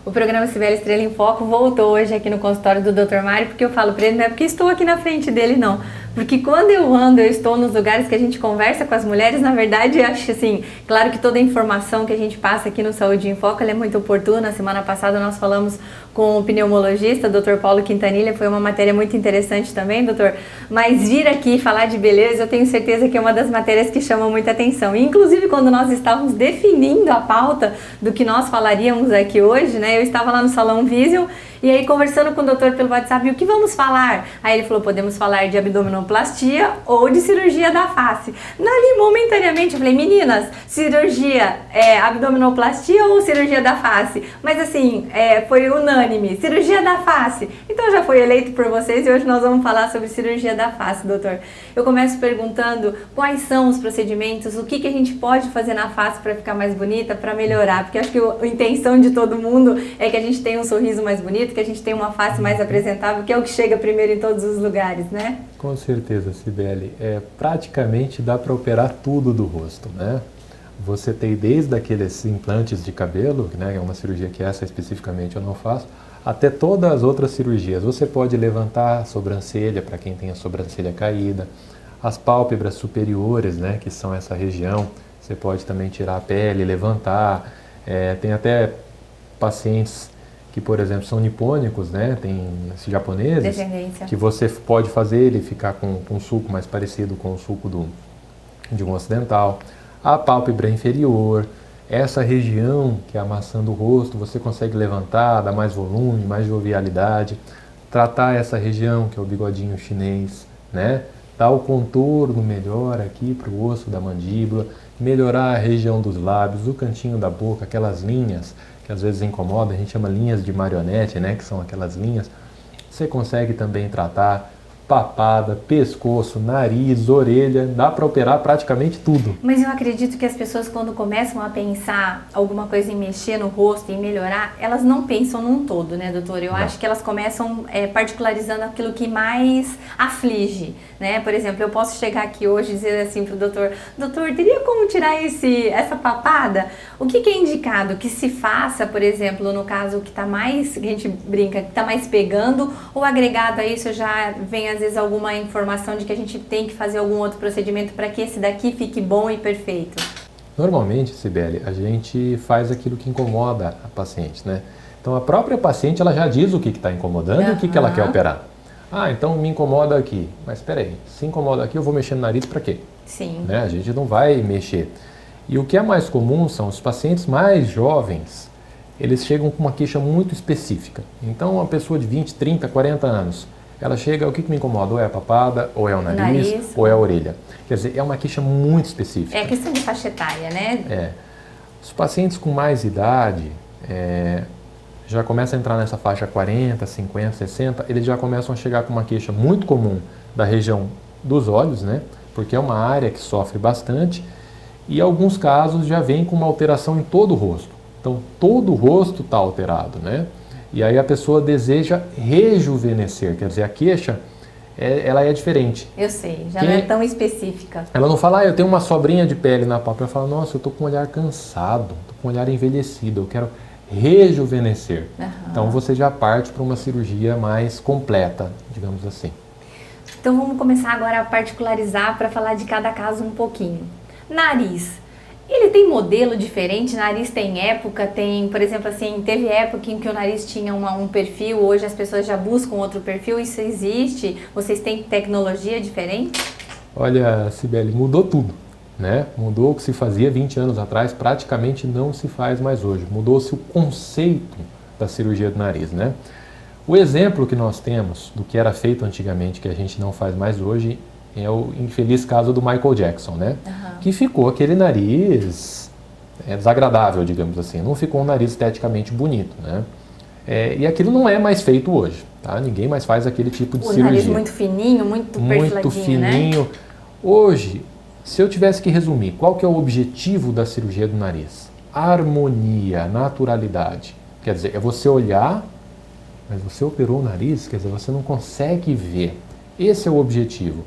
O programa Cibele Estrela em Foco voltou hoje aqui no consultório do Dr. Mário, porque eu falo para ele, não é porque estou aqui na frente dele, não. Porque quando eu ando, eu estou nos lugares que a gente conversa com as mulheres, na verdade, eu acho assim, claro que toda a informação que a gente passa aqui no Saúde em Foco, ela é muito oportuna. Semana passada nós falamos com o pneumologista, Dr. Paulo Quintanilha, foi uma matéria muito interessante também, doutor. Mas vir aqui falar de beleza, eu tenho certeza que é uma das matérias que chamam muita atenção. E, inclusive, quando nós estávamos definindo a pauta do que nós falaríamos aqui hoje, né? Eu estava lá no Salão Vision e aí conversando com o doutor pelo WhatsApp, e o que vamos falar? Aí ele falou, podemos falar de abdominoplastia ou de cirurgia da face. Ali, momentaneamente, eu falei, meninas, cirurgia abdominoplastia ou cirurgia da face? Mas assim, foi unânime, cirurgia da face. Então já foi eleito por vocês e hoje nós vamos falar sobre cirurgia da face, doutor. Eu começo perguntando quais são os procedimentos, o que a gente pode fazer na face para ficar mais bonita, para melhorar, porque acho que a intenção de todo mundo é que a gente tenha um sorriso mais bonito, que a gente tenha uma face mais apresentável, que é o que chega primeiro em todos os lugares, né? Com certeza, Cibele. Praticamente dá para operar tudo do rosto, né? Você tem desde aqueles implantes de cabelo, né, é uma cirurgia que essa especificamente eu não faço, até todas as outras cirurgias. Você pode levantar a sobrancelha para quem tem a sobrancelha caída, as pálpebras superiores, né, que são essa região, você pode também tirar a pele, levantar. Tem até pacientes que, por exemplo, são nipônicos, né, tem esses japoneses, que você pode fazer ele ficar com um sulco mais parecido com o sulco de um ocidental. A pálpebra inferior, essa região que é a maçã do rosto, você consegue levantar, dar mais volume, mais jovialidade, tratar essa região que é o bigodinho chinês, né? Dar o contorno melhor aqui para o osso da mandíbula, melhorar a região dos lábios, o cantinho da boca, aquelas linhas que às vezes incomodam, a gente chama linhas de marionete, né? Que são aquelas linhas. Você consegue também tratar papada, pescoço, nariz, orelha, dá para operar praticamente tudo. Mas eu acredito que as pessoas, quando começam a pensar alguma coisa em mexer no rosto, em melhorar, elas não pensam num todo, né, doutor? Eu acho que elas começam particularizando aquilo que mais aflige, né? Por exemplo, eu posso chegar aqui hoje e dizer assim pro doutor, doutor, teria como tirar essa papada? O que é indicado que se faça, por exemplo, no caso que tá mais, que a gente brinca, que tá mais pegando, ou agregado a isso já vem às vezes alguma informação de que a gente tem que fazer algum outro procedimento para que esse daqui fique bom e perfeito? Normalmente, Cibele, a gente faz aquilo que incomoda a paciente, né? Então a própria paciente ela já diz o que está incomodando e o que ela quer operar. Ah, então me incomoda aqui. Mas espera aí, se incomoda aqui eu vou mexer no nariz para quê? Sim. Né? A gente não vai mexer. E o que é mais comum são os pacientes mais jovens, eles chegam com uma queixa muito específica. Então uma pessoa de 20, 30, 40 anos, ela chega, o que me incomoda? Ou é a papada, ou é o nariz, ou é a orelha. Quer dizer, é uma queixa muito específica. É questão de faixa etária, né? Os pacientes com mais idade, já começam a entrar nessa faixa 40, 50, 60, eles já começam a chegar com uma queixa muito comum da região dos olhos, né? Porque é uma área que sofre bastante, e em alguns casos já vem com uma alteração em todo o rosto. Então, todo o rosto está alterado, né? E aí a pessoa deseja rejuvenescer, quer dizer, a queixa, ela é diferente. Eu sei, já não é tão específica. Ela não fala, eu tenho uma sobrinha de pele na pálpebra, ela fala, nossa, eu estou com um olhar cansado, estou com um olhar envelhecido, eu quero rejuvenescer. Então você já parte para uma cirurgia mais completa, digamos assim. Então vamos começar agora a particularizar para falar de cada caso um pouquinho. Nariz. Ele tem modelo diferente, nariz tem época, tem, por exemplo, assim, teve época em que o nariz tinha um perfil, hoje as pessoas já buscam outro perfil, isso existe? Vocês têm tecnologia diferente? Olha, Cibele, mudou tudo, né? Mudou o que se fazia 20 anos atrás, praticamente não se faz mais hoje. Mudou-se o conceito da cirurgia do nariz, né? O exemplo que nós temos do que era feito antigamente, que a gente não faz mais hoje, é o infeliz caso do Michael Jackson, né? Que ficou aquele nariz desagradável, digamos assim. Não ficou um nariz esteticamente bonito, né? E aquilo não é mais feito hoje, tá? Ninguém mais faz aquele tipo de cirurgia. O nariz muito fininho, muito perfiladinho, muito fininho, né? Hoje, se eu tivesse que resumir, qual que é o objetivo da cirurgia do nariz? Harmonia, naturalidade. Quer dizer, é você olhar, mas você operou o nariz, quer dizer, você não consegue ver. Esse é o objetivo.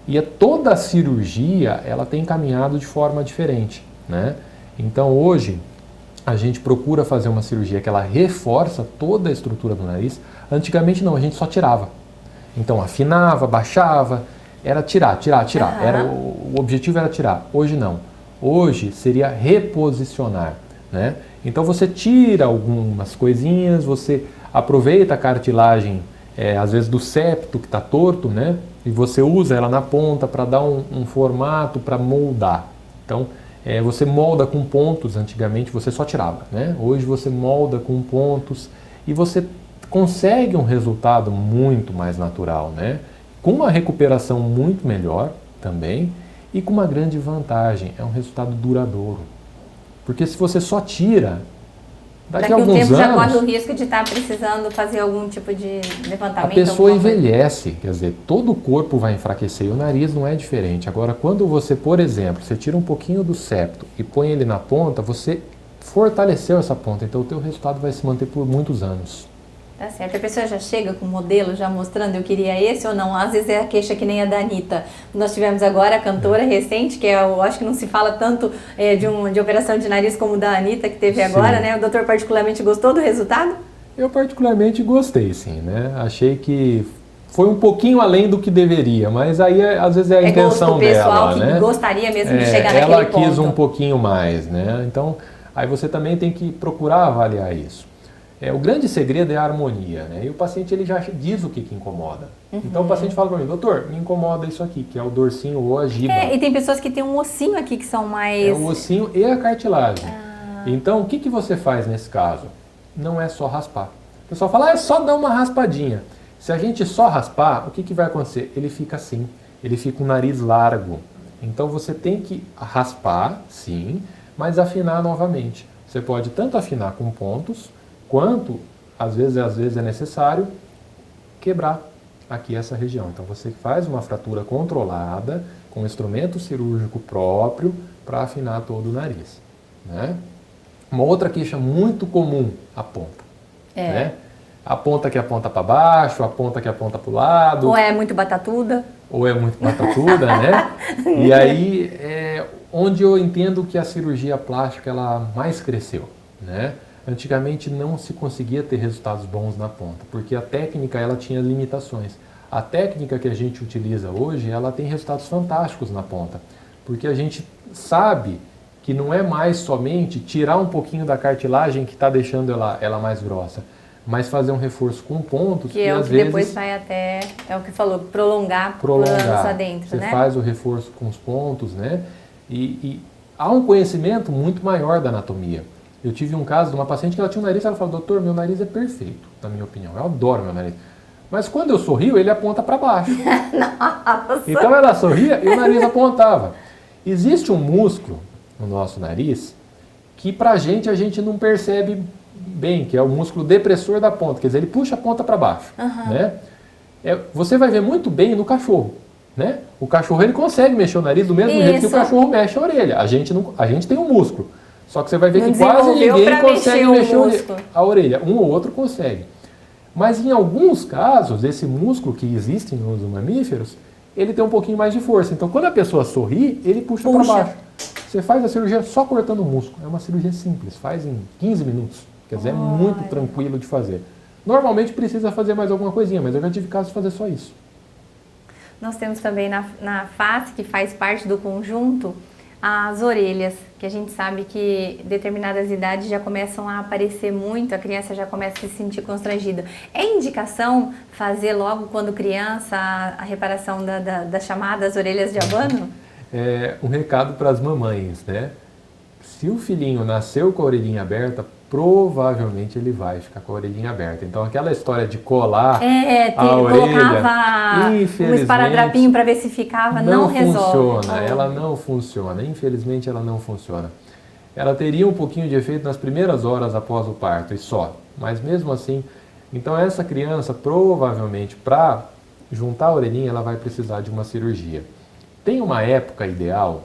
E toda a cirurgia, ela tem caminhado de forma diferente, né? Então hoje, a gente procura fazer uma cirurgia que ela reforça toda a estrutura do nariz. Antigamente não, a gente só tirava. Então afinava, baixava, era tirar. O objetivo era tirar. Hoje não. Hoje seria reposicionar, né? Então você tira algumas coisinhas, você aproveita a cartilagem, às vezes do septo que está torto, né? E você usa ela na ponta para dar um formato, para moldar. Então você molda com pontos, antigamente você só tirava, né? Hoje você molda com pontos e você consegue um resultado muito mais natural, né? Com uma recuperação muito melhor também e com uma grande vantagem, é um resultado duradouro. Porque se você só tira, daqui a alguns tempo anos, já corre o risco de estar precisando fazer algum tipo de levantamento. A pessoa envelhece, quer dizer, todo o corpo vai enfraquecer e o nariz não é diferente. Agora, quando você, por exemplo, você tira um pouquinho do septo e põe ele na ponta, você fortaleceu essa ponta, então o teu resultado vai se manter por muitos anos. Tá certo. A pessoa já chega com o modelo, já mostrando eu queria esse ou não. Às vezes é a queixa que nem a da Anitta. Nós tivemos agora a cantora recente, que eu acho que não se fala tanto de operação de nariz como da Anitta, que teve agora, né? O doutor particularmente gostou do resultado? Eu particularmente gostei, sim, né? Achei que foi um pouquinho além do que deveria, mas aí às vezes é a intenção dela, né? Que gostaria mesmo de chegar naquele ponto. Ela quis um pouquinho mais, né? Então, aí você também tem que procurar avaliar isso. O grande segredo é a harmonia, né? E o paciente ele já diz o que incomoda. Então o paciente fala para mim, doutor, me incomoda isso aqui, que é o dorsinho ou a giba. E tem pessoas que têm um ossinho aqui que são mais... O ossinho e a cartilagem. Então o que você faz nesse caso? Não é só raspar. O pessoal fala, é só dar uma raspadinha. Se a gente só raspar, o que vai acontecer? Ele fica assim, ele fica um nariz largo. Então você tem que raspar, sim, mas afinar novamente. Você pode tanto afinar com pontos, quanto, às vezes é necessário, quebrar aqui essa região. Então você faz uma fratura controlada, com instrumento cirúrgico próprio, para afinar todo o nariz, né? Uma outra queixa muito comum, a ponta. Né? A ponta que aponta para baixo, a ponta que aponta para o lado. Ou é muito batatuda. Né? E aí é onde eu entendo que a cirurgia plástica ela mais cresceu, né? Antigamente não se conseguia ter resultados bons na ponta, porque a técnica ela tinha limitações. A técnica que a gente utiliza hoje, ela tem resultados fantásticos na ponta, porque a gente sabe que não é mais somente tirar um pouquinho da cartilagem que está deixando ela mais grossa, mas fazer um reforço com pontos que às vezes depois vai até, é o que falou, prolongar planos adentro, né? Você faz o reforço com os pontos, né? E há um conhecimento muito maior da anatomia. Eu tive um caso de uma paciente que ela tinha um nariz, ela falou, doutor, meu nariz é perfeito, na minha opinião, eu adoro meu nariz. Mas quando eu sorrio, ele aponta para baixo. Nossa. Então ela sorria e o nariz apontava. Existe um músculo no nosso nariz que a gente não percebe bem, que é o músculo depressor da ponta, quer dizer, ele puxa a ponta para baixo. Né? Você vai ver muito bem no cachorro. Né? O cachorro ele consegue mexer o nariz do mesmo jeito que o cachorro mexe a orelha. A gente tem um músculo. Só que você vai ver que quase ninguém consegue mexer a orelha. Um ou outro consegue. Mas em alguns casos, esse músculo que existe nos mamíferos, ele tem um pouquinho mais de força. Então quando a pessoa sorri, ele puxa para baixo. Você faz a cirurgia só cortando o músculo. É uma cirurgia simples, faz em 15 minutos. Quer dizer, é muito tranquilo de fazer. Normalmente precisa fazer mais alguma coisinha, mas eu já tive casos de fazer só isso. Nós temos também na face, que faz parte do conjunto, as orelhas, que a gente sabe que determinadas idades já começam a aparecer muito, a criança já começa a se sentir constrangida. É indicação fazer logo quando criança a reparação das chamadas orelhas de abano? Um recado para as mamães, né? Se o filhinho nasceu com a orelhinha aberta, provavelmente ele vai ficar com a orelhinha aberta. Então aquela história de colar a orelha, colocava um esparadrapinho para ver se ficava, não resolve. Ela não funciona, infelizmente ela não funciona. Ela teria um pouquinho de efeito nas primeiras horas após o parto e só, mas mesmo assim, então essa criança provavelmente para juntar a orelhinha ela vai precisar de uma cirurgia. Tem uma época ideal?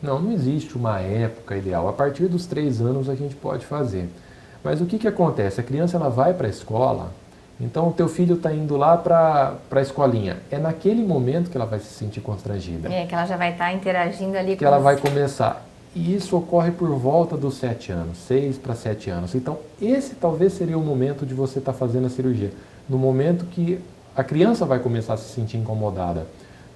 Não existe uma época ideal. A partir dos 3 anos a gente pode fazer. Mas o que acontece? A criança ela vai para a escola, então o teu filho está indo lá para a escolinha. É naquele momento que ela vai se sentir constrangida. Que ela já vai estar interagindo ali que ela vai começar. E isso ocorre por volta dos 7 anos, 6 para 7 anos. Então, esse talvez seria o momento de você estar fazendo a cirurgia. No momento que a criança vai começar a se sentir incomodada.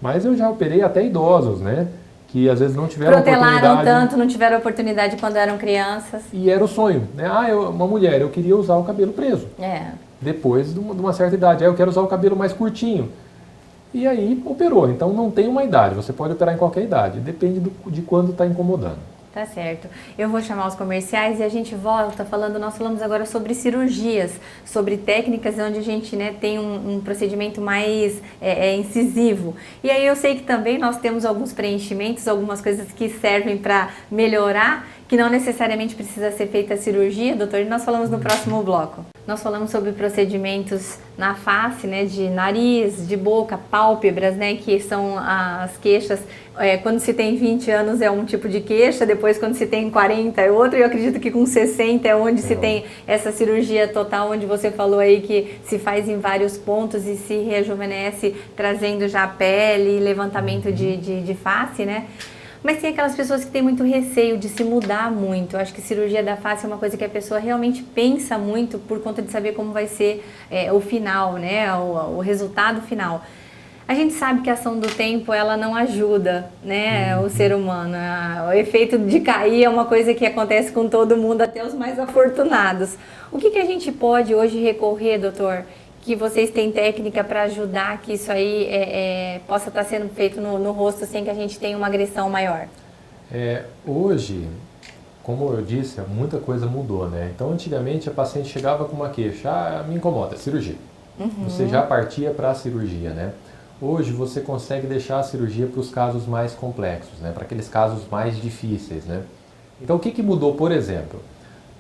Mas eu já operei até idosos, né? Que às vezes não tiveram Protelaram tanto, não tiveram oportunidade quando eram crianças. E era o sonho, né? Uma mulher, eu queria usar o cabelo preso. Depois de uma certa idade. Eu quero usar o cabelo mais curtinho. E aí operou. Então não tem uma idade, você pode operar em qualquer idade. Depende de quando está incomodando. Tá certo. Eu vou chamar os comerciais e a gente volta falando, nós falamos agora sobre cirurgias, sobre técnicas onde a gente, né, tem um procedimento mais incisivo. E aí eu sei que também nós temos alguns preenchimentos, algumas coisas que servem para melhorar, que não necessariamente precisa ser feita a cirurgia, doutor, e nós falamos no próximo bloco. Nós falamos sobre procedimentos na face, né, de nariz, de boca, pálpebras, né, que são as queixas. Quando se tem 20 anos é um tipo de queixa, depois quando se tem 40 é outro, e eu acredito que com 60 é onde se tem essa cirurgia total, onde você falou aí que se faz em vários pontos e se rejuvenesce, trazendo já a pele, levantamento de face, né? Mas tem aquelas pessoas que têm muito receio de se mudar muito. Eu acho que cirurgia da face é uma coisa que a pessoa realmente pensa muito por conta de saber como vai ser o final, né? O resultado final. A gente sabe que a ação do tempo, ela não ajuda, né, o ser humano. O efeito de cair é uma coisa que acontece com todo mundo, até os mais afortunados. O que a gente pode hoje recorrer, doutor? Que vocês têm técnica para ajudar que isso aí possa estar sendo feito no rosto sem que a gente tenha uma agressão maior? Hoje, como eu disse, muita coisa mudou, né? Então, antigamente, a paciente chegava com uma queixa, me incomoda, cirurgia. Você já partia para a cirurgia, né? Hoje, você consegue deixar a cirurgia para os casos mais complexos, né? Para aqueles casos mais difíceis, né? Então, o que mudou, por exemplo?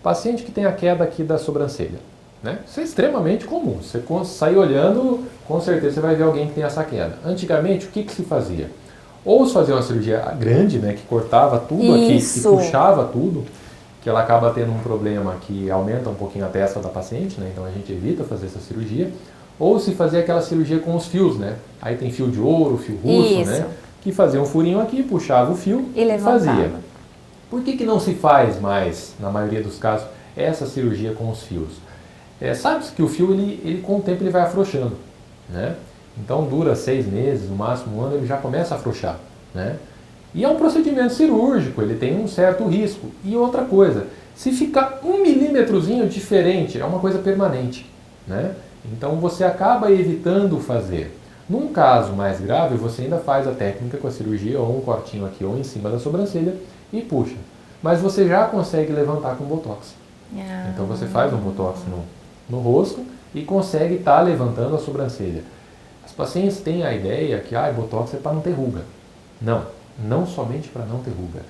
Paciente que tem a queda aqui da sobrancelha. Né? Isso é extremamente comum. Você sair olhando, com certeza você vai ver alguém que tem essa queda. Antigamente, o que se fazia? Ou se fazia uma cirurgia grande, né, que cortava tudo aqui, que puxava tudo, que ela acaba tendo um problema que aumenta um pouquinho a testa da paciente, né, então a gente evita fazer essa cirurgia. Ou se fazia aquela cirurgia com os fios, né? Aí tem fio de ouro, fio russo, né? Que fazia um furinho aqui, puxava o fio e fazia. Por que não se faz mais, na maioria dos casos, essa cirurgia com os fios? Sabe-se que o fio, ele com o tempo, ele vai afrouxando, né? Então dura 6 meses, no máximo um ano, ele já começa a afrouxar, né? E é um procedimento cirúrgico, ele tem um certo risco. E outra coisa, se ficar 1 milímetrozinho diferente, é uma coisa permanente, né? Então você acaba evitando fazer. Num caso mais grave, você ainda faz a técnica com a cirurgia, ou um cortinho aqui ou em cima da sobrancelha, e puxa. Mas você já consegue levantar com botox. Então você faz um botox no rosto e consegue estar levantando a sobrancelha. As pacientes têm a ideia que botox é para não ter ruga. Não somente para não ter ruga.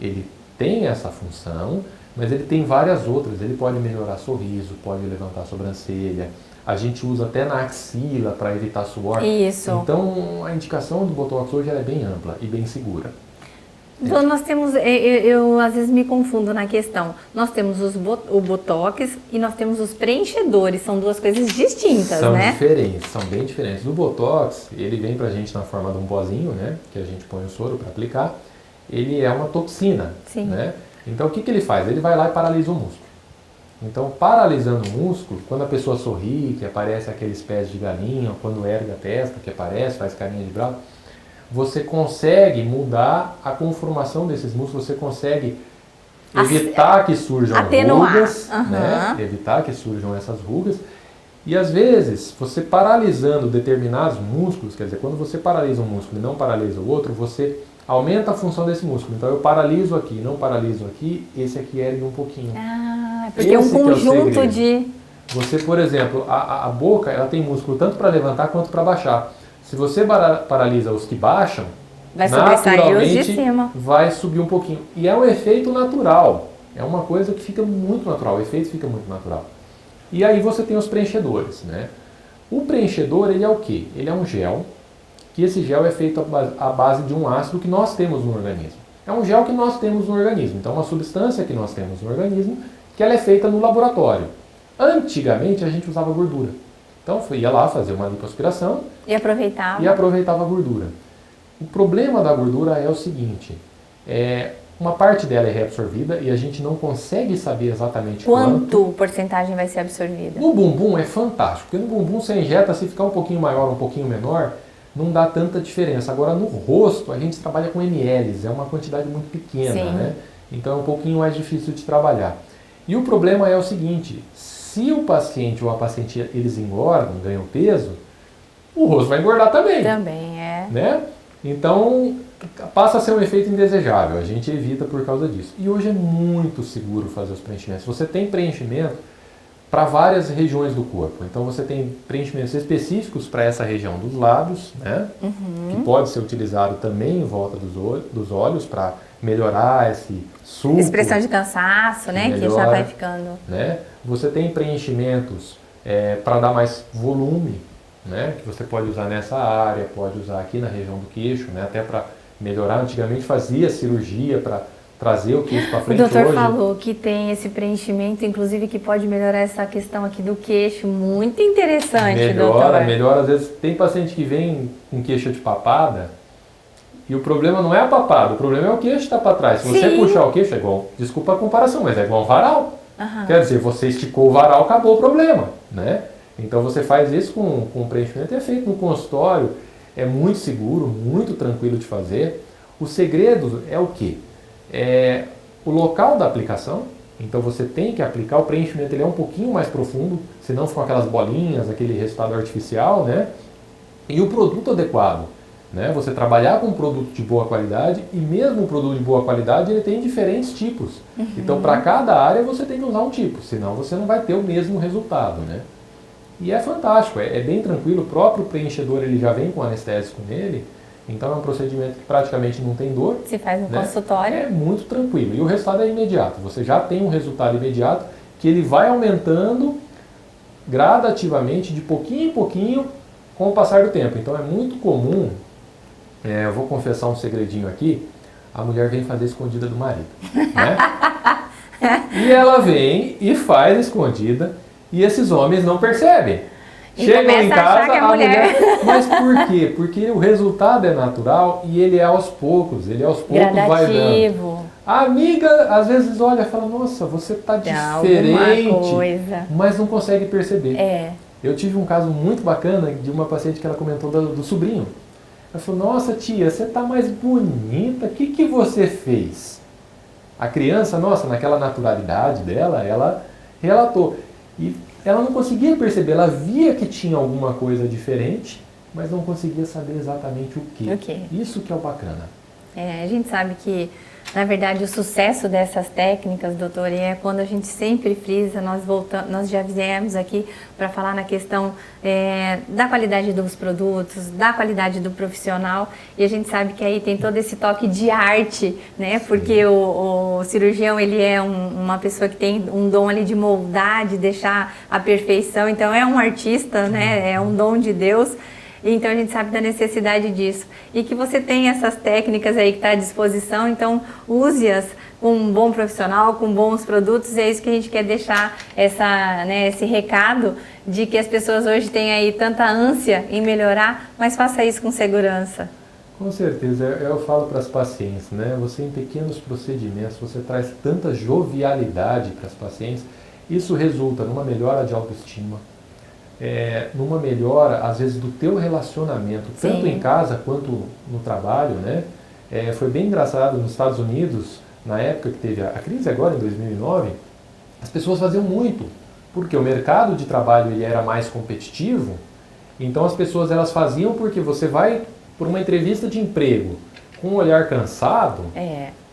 Ele tem essa função, mas ele tem várias outras. Ele pode melhorar sorriso, pode levantar a sobrancelha. A gente usa até na axila para evitar suor. Isso. Então a indicação do botox hoje é bem ampla e bem segura. Então nós temos, eu às vezes me confundo na questão, nós temos o botox e nós temos os preenchedores, são duas coisas distintas, né? São diferentes, são bem diferentes. O botox, ele vem pra gente na forma de um pozinho, né? Que a gente põe o soro para aplicar. Ele é uma toxina, né? Então o que ele faz? Ele vai lá e paralisa o músculo. Então paralisando o músculo, quando a pessoa sorri, que aparece aqueles pés de galinha, ou quando ergue a testa, que aparece, faz carinha de bravo, você consegue mudar a conformação desses músculos, você consegue evitar que surjam rugas, né? Evitar que surjam essas rugas. E às vezes, você paralisando determinados músculos, quer dizer, quando você paralisa um músculo e não paralisa o outro, você aumenta a função desse músculo. Então eu paraliso aqui, não paraliso aqui, esse aqui ergue um pouquinho. Porque é um conjunto de... Você, por exemplo, a boca, ela tem músculo tanto para levantar quanto para baixar. Se você paralisa os que baixam, naturalmente vai subir um pouquinho. E é um efeito natural. É uma coisa que fica muito natural. O efeito fica muito natural. E aí você tem os preenchedores, né? O preenchedor, ele é o quê? Ele é um gel, que esse gel é feito à base de um ácido que nós temos no organismo. É um gel que nós temos no organismo. Então, uma substância que nós temos no organismo, que ela é feita no laboratório. Antigamente, a gente usava gordura. Então, ia lá fazer uma lipoaspiração e aproveitava a gordura. O problema da gordura é o seguinte, uma parte dela é reabsorvida e a gente não consegue saber exatamente quanto porcentagem vai ser absorvida. No bumbum é fantástico, porque no bumbum você injeta, se ficar um pouquinho maior, um pouquinho menor, não dá tanta diferença. Agora no rosto a gente trabalha com ml, é uma quantidade muito pequena, né? Então é um pouquinho mais difícil de trabalhar. E o problema é o seguinte, se o paciente ou a paciente eles engordam, ganham peso, o rosto vai engordar também. Também é. Né? Então passa a ser um efeito indesejável, a gente evita por causa disso. E hoje é muito seguro fazer os preenchimentos. Você tem preenchimento para várias regiões do corpo. Então você tem preenchimentos específicos para essa região dos lábios, né? Que pode ser utilizado também em volta dos olhos para melhorar esse sulco. Expressão de cansaço, né? Melhora, que já vai ficando. Né? Você tem preenchimentos para dar mais volume, né? Que você pode usar nessa área, pode usar aqui na região do queixo, né? Até para melhorar. Antigamente fazia cirurgia para trazer o queixo para frente. O doutor hoje falou que tem esse preenchimento, inclusive que pode melhorar essa questão aqui do queixo. Muito interessante, doutor. Melhora. Às vezes tem paciente que vem com queixa de papada e o problema não é a papada, o problema é o queixo que está para trás. Se você puxar o queixo, é igual, desculpa a comparação, mas é igual um varal. Quer dizer, você esticou o varal, acabou o problema, né? Então você faz isso com preenchimento, é feito no consultório, é muito seguro, muito tranquilo de fazer. O segredo é o quê? É o local da aplicação. Então você tem que aplicar, o preenchimento ele é um pouquinho mais profundo, senão ficam aquelas bolinhas, aquele resultado artificial, né? E o produto adequado, né? Você trabalhar com um produto de boa qualidade, e mesmo um produto de boa qualidade ele tem diferentes tipos. Então para cada área você tem que usar um tipo, senão você não vai ter o mesmo resultado, né? E é fantástico, é bem tranquilo, o próprio preenchedor ele já vem com anestésico nele, então é um procedimento que praticamente não tem dor. Se faz no né? consultório. É muito tranquilo. E o resultado é imediato. Você já tem um resultado imediato que ele vai aumentando gradativamente, de pouquinho em pouquinho, com o passar do tempo. Então é muito comum, eu vou confessar um segredinho aqui, a mulher vem fazer escondida do marido. Né? E ela vem e faz escondida e esses homens não percebem. Chegam em casa, a mulher... Mas por quê? Porque o resultado é natural e ele é aos poucos, vai dando. A amiga, às vezes, olha e fala, nossa, você está diferente, mas não consegue perceber. Eu tive um caso muito bacana de uma paciente que ela comentou do sobrinho. Ela falou, nossa tia, você está mais bonita, o que você fez? A criança, nossa, naquela naturalidade dela, ela relatou. E ela não conseguia perceber, ela via que tinha alguma coisa diferente, mas não conseguia saber exatamente o quê. Isso que é o bacana. A gente sabe que, na verdade, o sucesso dessas técnicas, doutor, é quando a gente sempre frisa, nós já viemos aqui para falar na questão da qualidade dos produtos, da qualidade do profissional, e a gente sabe que aí tem todo esse toque de arte, né? Porque o cirurgião, ele é uma pessoa que tem um dom ali de moldar, de deixar a perfeição, então é um artista, né? É um dom de Deus. Então a gente sabe da necessidade disso. E que você tem essas técnicas aí que está à disposição, então use-as com um bom profissional, com bons produtos, e é isso que a gente quer deixar esse recado de que as pessoas hoje têm aí tanta ânsia em melhorar, mas faça isso com segurança. Com certeza, eu falo para as pacientes, né? Você em pequenos procedimentos, você traz tanta jovialidade para as pacientes, isso resulta numa melhora de autoestima, numa melhora, às vezes, do teu relacionamento, tanto em casa quanto no trabalho, né? Foi bem engraçado, nos Estados Unidos, na época que teve a crise agora, em 2009, as pessoas faziam muito, porque o mercado de trabalho ele era mais competitivo, então as pessoas elas faziam porque você vai por uma entrevista de emprego com um olhar cansado,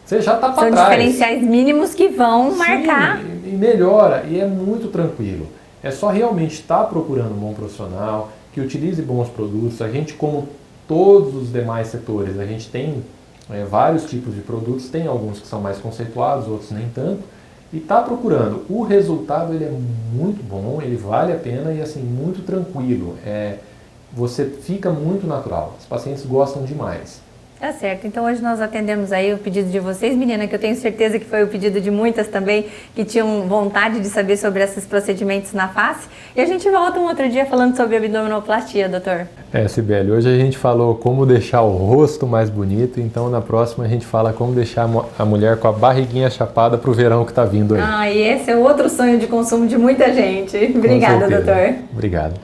você já está para trás. São diferenciais mínimos que vão marcar. E melhora, e é muito tranquilo. É só realmente estar procurando um bom profissional, que utilize bons produtos. A gente, como todos os demais setores, a gente tem vários tipos de produtos, tem alguns que são mais conceituados, outros nem tanto, e está procurando. O resultado ele é muito bom, ele vale a pena e assim, muito tranquilo. Você fica muito natural, os pacientes gostam demais. Tá certo, então hoje nós atendemos aí o pedido de vocês, menina, que eu tenho certeza que foi o pedido de muitas também, que tinham vontade de saber sobre esses procedimentos na face. E a gente volta um outro dia falando sobre abdominoplastia, doutor. Sibeli, hoje a gente falou como deixar o rosto mais bonito, então na próxima a gente fala como deixar a mulher com a barriguinha chapada para o verão que está vindo aí. E esse é outro sonho de consumo de muita gente. Obrigada, doutor. Obrigado.